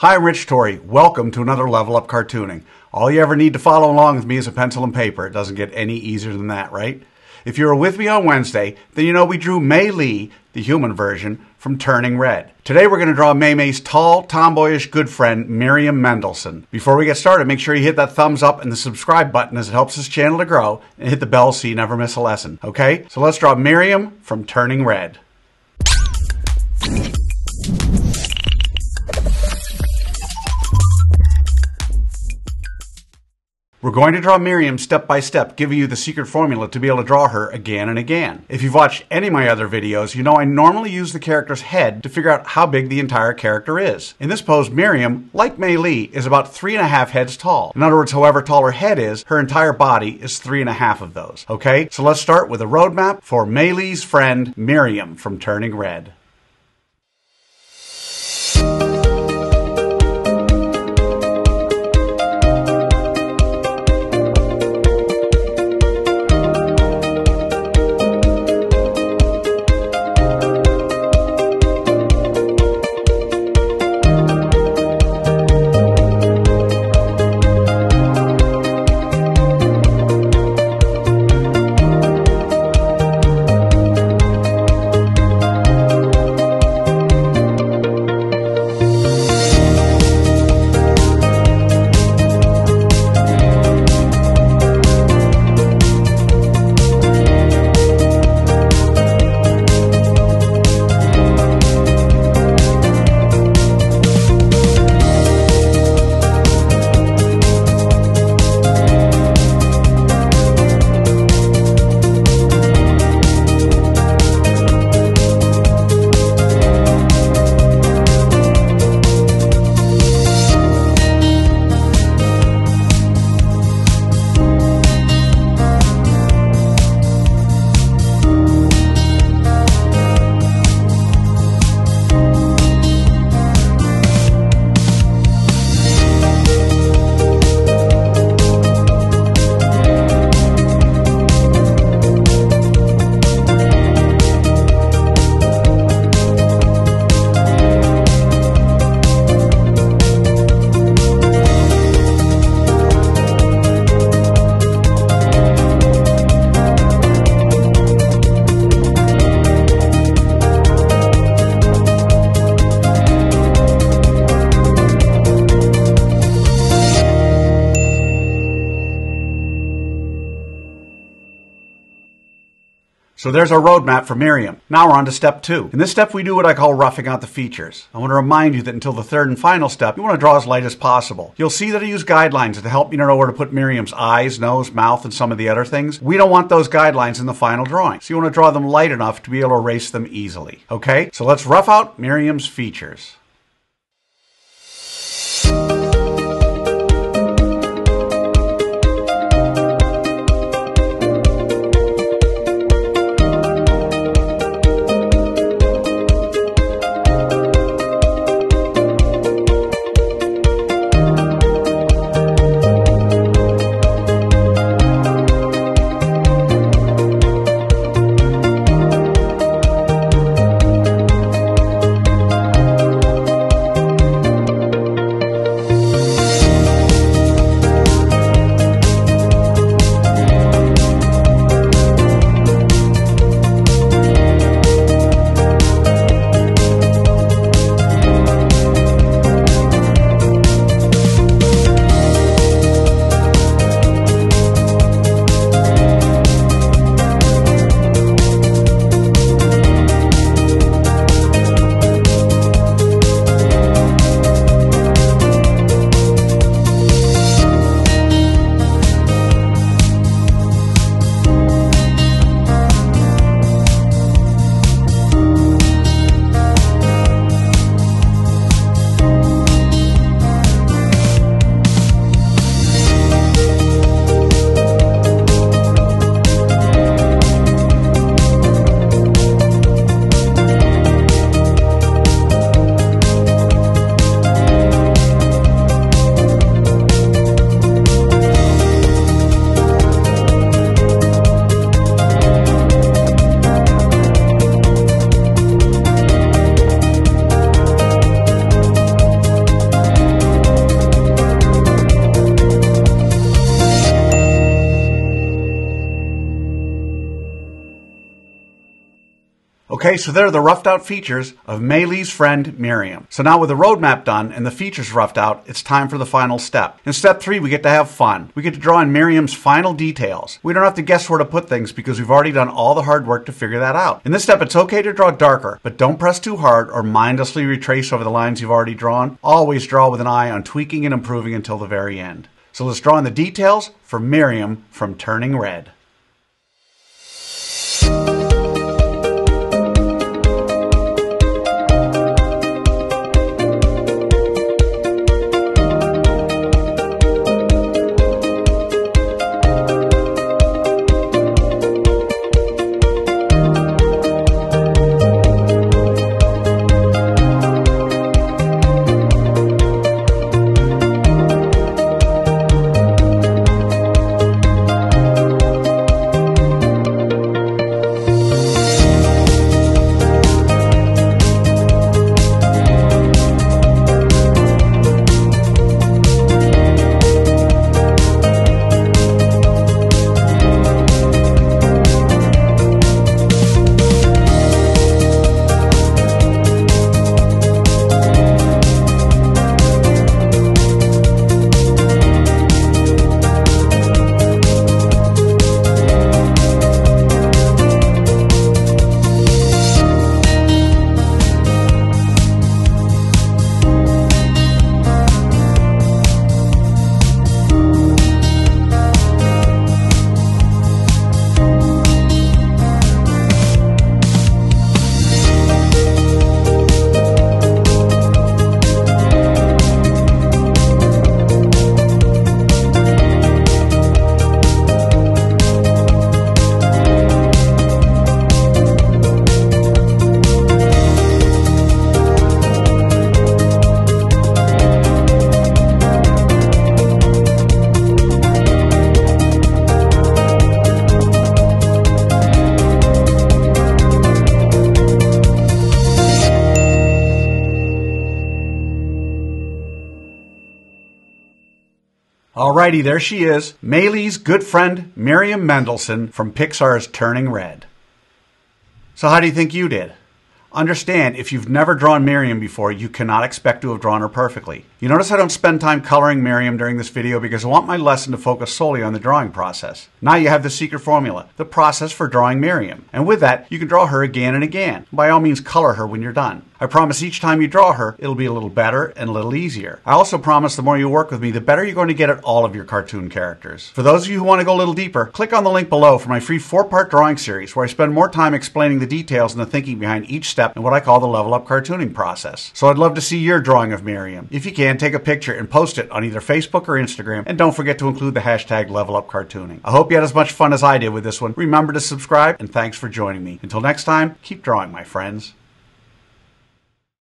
Hi, I'm Rich Torrey. Welcome to another Level Up Cartooning. All you ever need to follow along with me is a pencil and paper. It doesn't get any easier than that, right? If you were with me on Wednesday, then you know we drew Mei Lee, the human version, from Turning Red. Today we're going to draw Mei's tall, tomboyish good friend, Miriam Mendelsohn. Before we get started, make sure you hit that thumbs up and the subscribe button as it helps this channel to grow, and hit the bell so you never miss a lesson, okay? So let's draw Miriam from Turning Red. We're going to draw Miriam step by step, giving you the secret formula to be able to draw her again and again. If you've watched any of my other videos, you know I normally use the character's head to figure out how big the entire character is. In this pose, Miriam, like Mei Lee, is about 3.5 heads tall. In other words, however tall her head is, her entire body is 3.5 of those. Okay, so let's start with a roadmap for Mei Lee's friend, Miriam from Turning Red. So there's our roadmap for Miriam. Now we're on to step 2. In this step, we do what I call roughing out the features. I want to remind you that until the third and final step, you want to draw as light as possible. You'll see that I use guidelines to help you know where to put Miriam's eyes, nose, mouth, and some of the other things. We don't want those guidelines in the final drawing, so you want to draw them light enough to be able to erase them easily. Okay? So let's rough out Miriam's features. Okay, so there are the roughed out features of Mei Lee's friend Miriam. So now with the roadmap done and the features roughed out, it's time for the final step. In step 3, we get to have fun. We get to draw in Miriam's final details. We don't have to guess where to put things because we've already done all the hard work to figure that out. In this step, it's okay to draw darker, but don't press too hard or mindlessly retrace over the lines you've already drawn. Always draw with an eye on tweaking and improving until the very end. So let's draw in the details for Miriam from Turning Red. Alrighty, there she is, Mei Lee's good friend Miriam Mendelsohn from Pixar's Turning Red. So how do you think you did? Understand, if you've never drawn Miriam before, you cannot expect to have drawn her perfectly. You notice I don't spend time coloring Miriam during this video because I want my lesson to focus solely on the drawing process. Now you have the secret formula, the process for drawing Miriam. And with that, you can draw her again and again. By all means, color her when you're done. I promise each time you draw her, it'll be a little better and a little easier. I also promise the more you work with me, the better you're going to get at all of your cartoon characters. For those of you who want to go a little deeper, click on the link below for my free 4-part drawing series where I spend more time explaining the details and the thinking behind each step in what I call the level up cartooning process. So I'd love to see your drawing of Miriam. If you can, take a picture and post it on either Facebook or Instagram, and don't forget to include the hashtag levelupcartooning. I hope you had as much fun as I did with this one. Remember to subscribe, and thanks for joining me. Until next time, keep drawing, my friends.